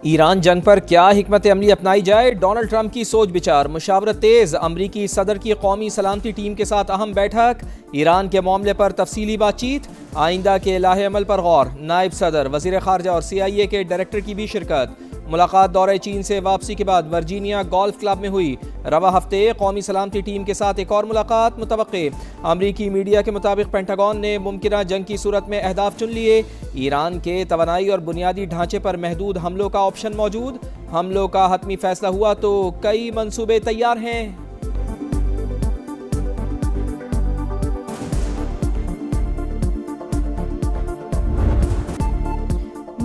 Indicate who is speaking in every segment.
Speaker 1: Iran जंग पर क्या हिकमत अमली अपनाई जाए, डोनाल्ड ट्रंप की सोच विचार, मुशावरत तेज, अमरीकी सदर की कौमी सलामती टीम के साथ अहम बैठक, ईरान के मामले पर तफसीली बातचीत, आइंदा के लाहे अमल पर गौर, नायब सदर, वजीर खारजा और CIA के डायरेक्टर की भी शिरकत। मुलाकात दौरे चीन से वापसी के बाद वर्जीनिया गोल्फ क्लब में हुई। रवा हफ्ते कौमी सलामती टीम के साथ एक और मुलाकात मुतवक्के। अमरीकी मीडिया के मुताबिक पेंटागन ने मुमकिना जंग की सूरत में अहदाफ चुन लिए। ईरान के तवानाई और बुनियादी ढांचे पर महदूद हमलों का ऑप्शन मौजूद। हमलों का हतमी फैसला हुआ तो कई मंसूबे तैयार हैं।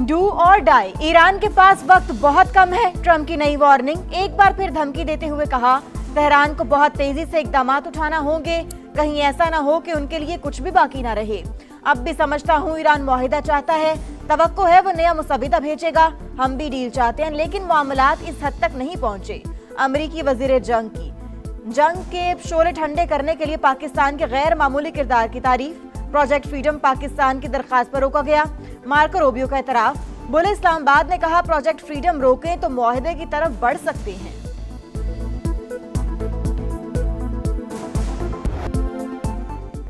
Speaker 2: डू और डाई, ईरान के पास वक्त बहुत कम है। ट्रंप की नई वार्निंग, एक बार फिर धमकी देते हुए कहा तेहरान को बहुत तेजी से इकदाम उठाना होंगे, कहीं ऐसा ना हो कि उनके लिए कुछ भी बाकी ना रहे। अब भी समझता हूँ ईरान मुआहिदा चाहता है, तवक्को है वो नया मुसविदा भेजेगा। हम भी डील चाहते हैं लेकिन मामलात इस हद तक नहीं पहुंचे। अमरीकी वजीर जंग के शोले ठंडे करने के लिए पाकिस्तान के गैर मामूली किरदार की तारीफ। प्रोजेक्ट फ्रीडम पाकिस्तान की दरखास्त पर रोका गया। मार्को रूबियो का एतराफ, बोले इस्लामाबाद ने कहा प्रोजेक्ट फ्रीडम रोकें तो मुआहिदे की तरफ बढ़ सकते हैं।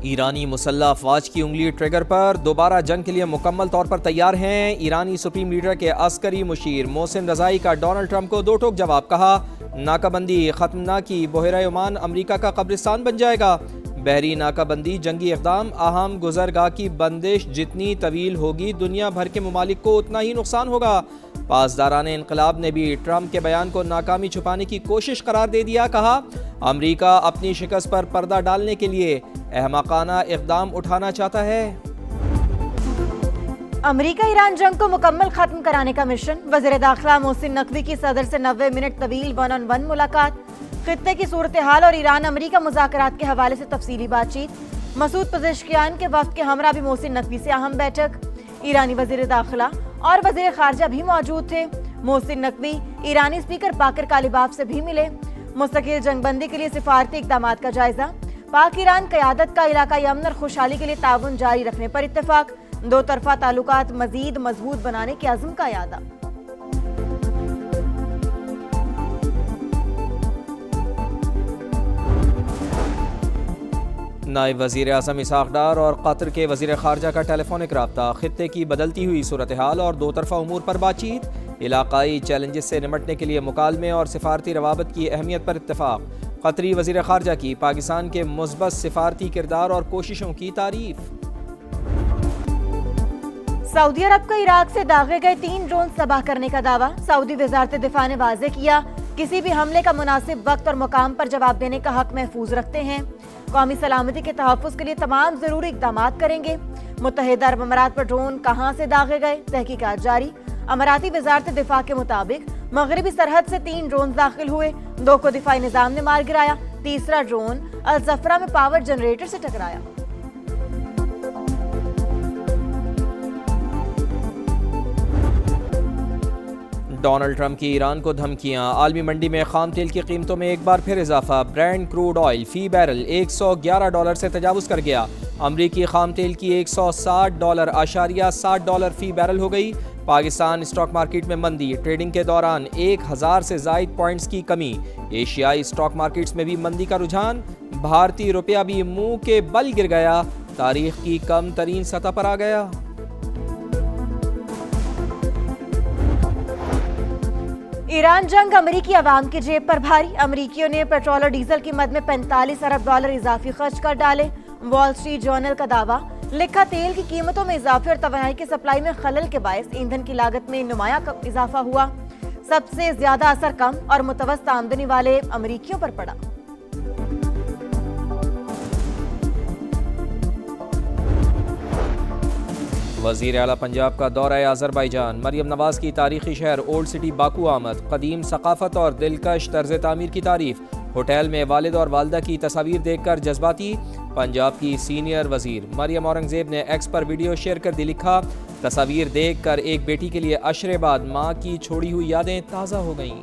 Speaker 1: ईरानी मुसल्लह अफवाज की उंगली ट्रिगर पर, दोबारा जंग के लिए मुकम्मल तौर पर तैयार हैं। ईरानी सुप्रीम लीडर के अस्करी मुशीर मोहसिन रजाई का डोनाल्ड ट्रंप को दो टोक जवाब, कहा नाकाबंदी खत्म ना की बहरा ओमान अमरीका का कब्रिस्तान बन जाएगा। बहरी नाकाबंदी जंगी इक़दाम अहम गुजरगाह की बंदिश जितनी तवील होगी दुनिया भर के ममालिक को उतना ही नुकसान होगा। पासदारान इनकलाब ने भी ट्रंप के बयान को नाकामी छुपाने की कोशिश करार दे दिया। कहा अमरीका अपनी शिकस्त पर पर्दा डालने के लिए अहमकाना इक़दाम उठाना चाहता है।
Speaker 2: अमरीका ईरान जंग को मुकम्मल खत्म कराने का मिशन। वज़ीर दाखिला मोहसिन नकवी की सदर से 90 मिनट तवील 1-on-1 मुलाकात। खित्ते की सूरत हाल और ईरान अमरीका मुज़ाकरात के हवाले से तफसीली बातचीत। मसूद पज़ेश्कियान के वफ़द के हमरा भी मोहसिन नकवी से अहम बैठक। ईरानी वज़ीर दाखिला और वज़ीर खारजा भी मौजूद थे। मोहसिन नकवी ईरानी स्पीकर बाकर कालिबाफ से भी मिले। मुस्तकिल जंगबंदी के लिए सिफारती इक़दामात का जायजा। पाक ईरान क़यादत का इलाकाई अमन और खुशहाली के लिए ताउन जारी रखने पर इत्तेफाक। दो तरफा ताल्लुकात मजीद मजबूत बनाने के अज़्म का यादा।
Speaker 1: नायब वज़ीर आज़म इसहाक़ डार और कतर के वज़ीर खारजा का टेलीफोनिक रब्ता। खित्ते की बदलती हुई सूरत हाल और दो तरफा उमूर पर बातचीत। इलाकाई चैलेंजेस से निमटने के लिए मुकालमे और सिफारती रवाबत की अहमियत पर इत्तेफाक। कतरी वज़ीर खारजा की पाकिस्तान के मुस्बत सिफारती किरदार और कोशिशों की तारीफ।
Speaker 2: सऊदी अरब का इराक से दागे गए 3 ड्रोन तबाह करने का दावा। सऊदी वज़ारत दिफा ने वाज़े किया किसी भी हमले का मुनासिब वक्त और मुकाम पर जवाब देने का हक महफूज रखते हैं। कौमी सलामती के तहफ़्फ़ुज़ के लिए तमाम ज़रूरी इक़दामात करेंगे। मुत्तहिदा अरब अमारात पर ड्रोन कहाँ से दागे गए, तहकीकात जारी। अमाराती वज़ारत दिफा के मुताबिक मगरबी सरहद से 3 ड्रोन दाखिल हुए। 2 को दिफाई निज़ाम ने मार गिराया। तीसरा ड्रोन अल ज़फ़रा में पावर जनरेटर से टकराया।
Speaker 1: डोनाल्ड ट्रंप की ईरान को धमकियां। आलमी मंडी में खाम तेल की कीमतों में एक बार फिर इजाफा। ब्रेंट क्रूड ऑयल फी बैरल $111 से तजावुज़ कर गया। अमरीकी खाम तेल की $160.60 फी बैरल हो गई। पाकिस्तान स्टॉक मार्केट में मंदी। ट्रेडिंग के दौरान 1000 से ज़ायद पॉइंट्स की कमी। एशियाई स्टॉक मार्केट्स में भी मंदी का रुझान। भारतीय रुपया भी मुंह के बल गिर गया। तारीख की कम तरीन सतह पर आ गया।
Speaker 2: ईरान जंग अमरीकी अवाम की जेब पर भारी। अमरीकियों ने पेट्रोल और डीजल कीमत में $45 अरब इजाफी खर्च कर डाले। वॉल स्ट्रीट जर्नल का दावा, लिखा तेल की कीमतों में इजाफे और तवानाई की सप्लाई में खलल के बायस ईंधन की लागत में नुमाया इजाफा हुआ। सबसे ज्यादा असर कम और मुतवस्सित आमदनी वाले अमरीकियों पर पड़ा।
Speaker 1: वज़ीर आला पंजाब का दौरा अज़रबैजान। मरियम नवाज की तारीखी शहर ओल्ड सिटी बाकू आमद। कदीम सकाफत और दिलकश तर्ज तामीर की तारीफ। होटल में वालिद और वालदा की तस्वीर देखकर जज्बाती। पंजाब की सीनियर वज़ीर मरियम औरंगज़ेब ने एक्स पर वीडियो शेयर कर दी, लिखा तस्वीर देखकर एक बेटी के लिए अशरे बाद माँ की छोड़ी हुई यादें ताज़ा हो गईं।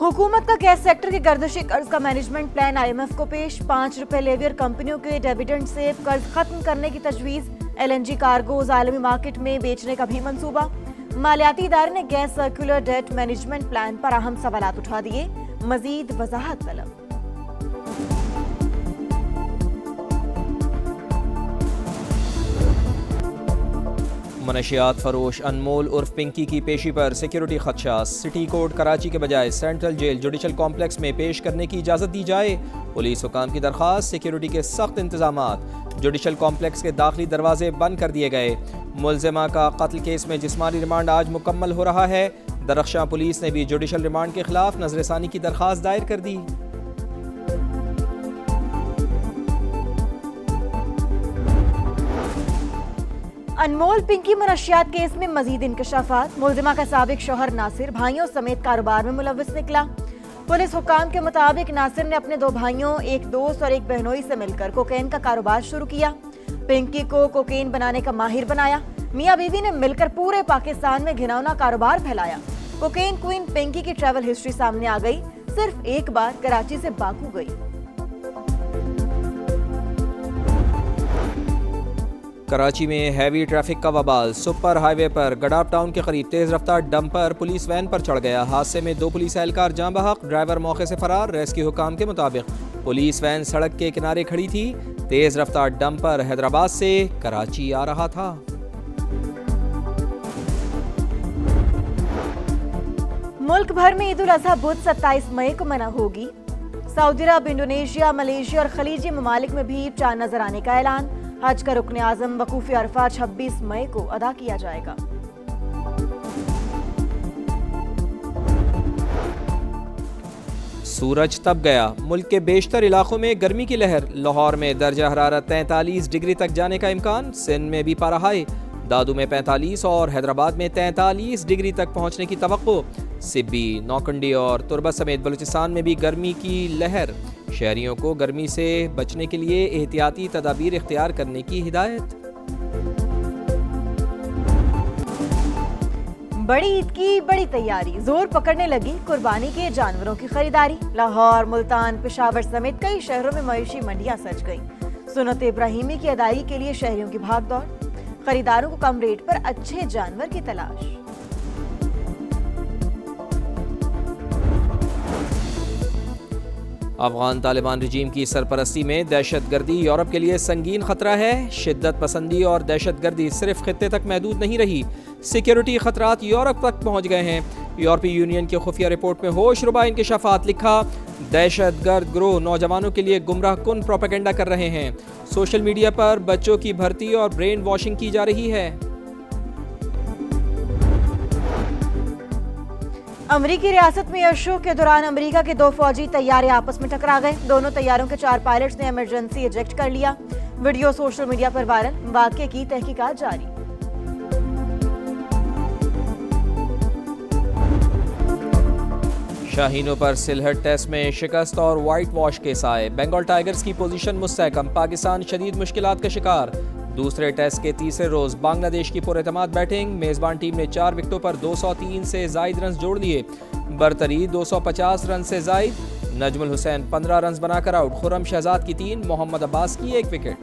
Speaker 2: हुकूमत का गैस सेक्टर के गर्दिशी कर्ज का मैनेजमेंट प्लान IMF को पेश। ₹5 लेवियर कंपनियों के डिविडेंड से कर्ज खत्म करने की तजवीज़। LNG कार्गोज आलमी मार्केट में बेचने का भी मंसूबा। मालियाती इदारे ने gas circular debt management plan पर अहम सवालात उठा दिए, मजीद वजाहत तलब।
Speaker 1: मनशियात फरोश अनमोल उर्फ पिंकी की पेशी पर सिक्योरिटी खदशा। सिटी कोर्ट कराची के बजाय सेंट्रल जेल जुडिशल कॉम्प्लेक्स में पेश करने की इजाज़त दी जाए। पुलिस हुकाम की दरख्वास्त, सिक्योरिटी के सख्त इंतजामात। जुडिशल कॉम्प्लेक्स के दाखिली दरवाजे बंद कर दिए गए। मुलजिमा का कत्ल केस में जिस्मानी रिमांड आज मुकम्मल हो रहा है। दरख्शां पुलिस ने भी जुडिशल रिमांड के खिलाफ नजरसानी की दरख्वास्त दायर कर दी।
Speaker 2: अनमोल पिंकी मनशियात केस में मजीद इंकशाफात। मुलजिमा का साबिक शौहर नासिर भाइयों समेत कारोबार में मुलव्विस निकला। पुलिस हुकाम के मुताबिक नासिर ने अपने 2 भाइयों, एक दोस्त और एक बहनोई से मिलकर कोकेन का कारोबार शुरू किया। पिंकी को कोकेन बनाने का माहिर बनाया। मियां बीवी ने मिलकर पूरे पाकिस्तान में घिनौना कारोबार फैलाया। कोकेन क्वीन पिंकी की ट्रैवल हिस्ट्री सामने आ गई। सिर्फ एक बार कराची से बाकू गई।
Speaker 1: कराची में हैवी ट्रैफिक का वबाल। सुपर हाईवे पर गडाप टाउन के करीब तेज रफ्तार डंपर पुलिस वैन पर चढ़ गया। हादसे में 2 पुलिस एहलकार जाँ बहक, ड्राइवर मौके से फरार। रेस्क्यू हुकाम के मुताबिक पुलिस वैन सड़क के किनारे खड़ी थी। तेज रफ्तार डंपर हैदराबाद से कराची आ रहा था।
Speaker 2: मुल्क भर में ईद उल अजहा बुध 27 मई को मना होगी। सऊदी अरब, इंडोनेशिया, मलेशिया और खलीजी ममालिक में भी चांद नजर आने का ऐलान। हज का रुकन आजम वकूफ अरफा 26 मई को अदा किया जाएगा।
Speaker 1: सूरज तप गया। मुल्क के बेशतर इलाकों में गर्मी की लहर। लाहौर में दर्जा हरारत 43 डिग्री तक जाने का इम्कान। सिंध में भी पारा हाई। दादू में 45 और हैदराबाद में 43 डिग्री तक पहुंचने की तवक्को। सिब्बी, नौकंडी और तुरबा समेत बलूचिस्तान में भी गर्मी की लहर। शहरियों को गर्मी से बचने के लिए एहतियाती तदाबीर इख्तियार करने की हिदायत।
Speaker 2: बड़ी ईद की बड़ी तैयारी। जोर पकड़ने लगी कुर्बानी के जानवरों की खरीदारी। लाहौर, मुल्तान, पेशावर समेत कई शहरों में मवेशी मंडियां सज गईं। सुन्नत इब्राहिमी की अदायगी के लिए शहरियों की भागदौड़। खरीदारों को कम रेट पर अच्छे जानवर की तलाश।
Speaker 1: अफगान तालिबान रजीम की सरपरस्ती में दहशतगर्दी यूरोप के लिए संगीन खतरा है। शिद्दत पसंदी और दहशतगर्दी सिर्फ खित्ते तक महदूद नहीं रही, सिक्योरिटी खतरात यूरोप तक पहुंच गए हैं। यूरोपीय यूनियन की खुफिया रिपोर्ट में होशरुबा इंकशाफात लिखा। दहशतगर्द गिरोह नौजवानों के लिए गुमराह कुन प्रोपेगेंडा कर रहे हैं। सोशल मीडिया पर बच्चों की भर्ती और ब्रेन वॉशिंग की जा रही है।
Speaker 2: अमरीकी रियासत में एयर शो के दौरान अमेरिका के 2 फौजी तैयारे आपस में टकरा गए। दोनों तैयारों के 4 पायलट्स ने इमरजेंसी इजेक्ट कर लिया। वीडियो सोशल मीडिया पर वायरल। वाकये की तहकीकात जारी।
Speaker 1: शाहीनों पर सिलहट टेस्ट में शिकस्त और वाइट वॉश केस आए। बंगाल टाइगर्स की पोजीशन मुस्तहकम। पाकिस्तान शदीद मुश्किलात का शिकार। दूसरे टेस्ट के तीसरे रोज बांग्लादेश की पुरएतमाद बैटिंग। मेजबान टीम ने 4 विकेटों पर 203 से जायद रन जोड़ दिए। बरतरी 250 रन से जायद। नजमुल हुसैन 15 रन बनाकर आउट। खुर्रम शहजाद की 3, मोहम्मद अब्बास की 1 विकेट।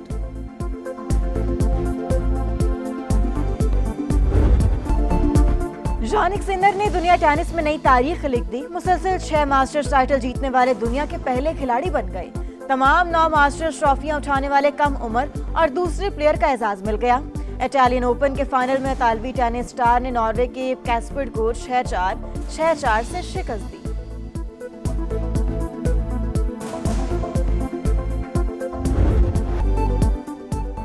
Speaker 2: जानिक सिन्नर ने दुनिया टेनिस में नई तारीख लिख दी। मुसलसल 6 मास्टर्स टाइटल जीतने वाले दुनिया के पहले खिलाड़ी बन गए। तमाम 9 मास्टर्स ट्रॉफियां उठाने वाले कम उम्र और दूसरे प्लेयर का एजाज मिल गया। इटालियन ओपन के फाइनल में इतालवी टेनिस स्टार ने नॉर्वे के कैस्पर्ड को 6-4, 6-4 से शिकस्त दी।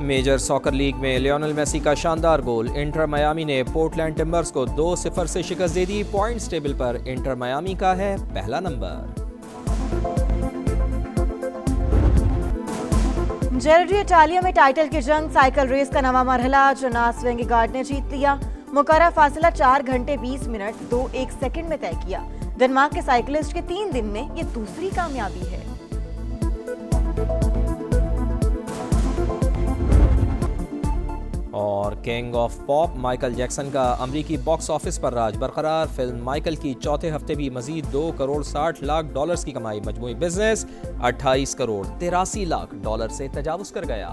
Speaker 1: मेजर सॉकर लीग में लियोनेल मेसी का शानदार गोल। इंटर मियामी ने पोर्टलैंड टिम्बर्स को 2-0 से शिकस्त दे दी। पॉइंट्स टेबल पर इंटर मियामी का है पहला नंबर।
Speaker 2: जेल्ड्री इटालिया में टाइटल की जंग। साइकिल रेस का नवा मरहला जोनास वेंगगार्ड ने जीत लिया। मुकर्रर फासला 4 घंटे 20 मिनट 21 सेकंड में तय किया। डेनमार्क के साइकिलिस्ट के 3 दिन में ये दूसरी कामयाबी है।
Speaker 1: और king of pop Michael Jackson का अमरीकी बॉक्स ऑफिस पर राज बरकरार। फिल्म माइकल की चौथे हफ्ते भी मजीद $2 करोड़ 60 लाख की कमाई। मजमूई बिजनेस $28 करोड़ 83 लाख से तजावुज कर गया।